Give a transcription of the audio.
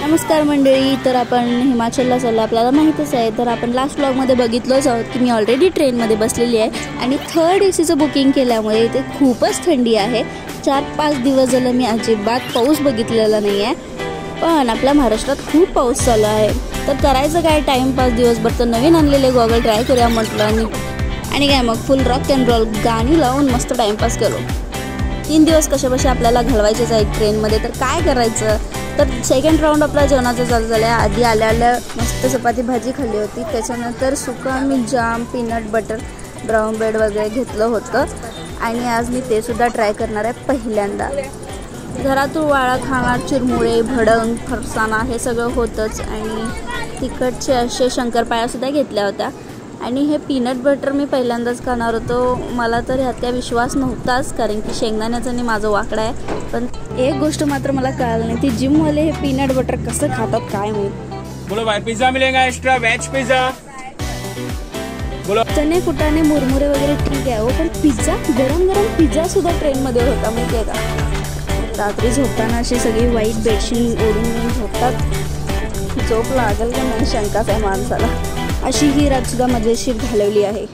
नमस्कार मंडळी. तर आपण हिमाचलला चाललो, आपल्याला माहीतच आहे. तर आपण लास्ट व्लॉगमध्ये बघितलंच आहोत की मी ऑलरेडी ट्रेनमध्ये बसलेली आहे आणि थर्ड एसीचं बुकिंग केल्यामुळे इथे खूपच थंडी आहे. 4-5 दिवस झालं मी अजिबात पाऊस बघितलेला नाही आहे, पण आपल्या महाराष्ट्रात खूप पाऊस चालू आहे. तर करायचं काय, टाईमपास दिवसभर तर नवीन आणलेले गॉगल ट्राय करूया म्हटलं आणि काय मग फुल रॉक अँड रोल गाणी लावून मस्त टाईमपास केलो. 3 दिवस कशाबशा आपल्याला घालवायचेच आहेत ट्रेनमध्ये. तर काय करायचं, तर सेकंड राऊंड आपला जेवणाचा चालू झाला. आधी आल्या मस्त चपाती भाजी खाल्ली होती, त्याच्यानंतर सुका मी जाम, पीनट बटर, ब्राऊन ब्रेड वगैरे घेतलं होतं आणि आज मी ते सुद्धा ट्राय करणार आहे पहिल्यांदा. घरातून वाळा खाणार, चिरमुळे, भडंग, फरसाणा हे सगळं होतंच आणि तिखटचे असे शंकरपाळ्यासुद्धा घेतल्या होत्या. आणि हे पीनट बटर मी पहिल्यांदाच खाणार होतो. मला तर ह्यात काय विश्वास नव्हताच, कारण की शेंगदाण्याचं आणि माझं वाकडं आहे. पण एक गोष्ट मात्र मला कळालं नाही, ती जिमवाले हे पीनट बटर कसं खातात काय माहिती. बोलो भाई, पिज्जा मिलेगा एक्स्ट्रा वेज पिज्जा. बोलो चणे फुटाणे मुरमुरे वगैरे ठीक आहे हो, पण पिझ्झा, गरम गरम पिझ्झा सुद्धा ट्रेनमध्ये होता माहिती आहे का. रात्री झोपताना अशी सगळी वाईट बेडशीट ओढून झोपतात, झोप लागेल का नाही शंकाच आहे माणसाला. अशी ही रात सुद्धा मजेशीर घालवली आहे.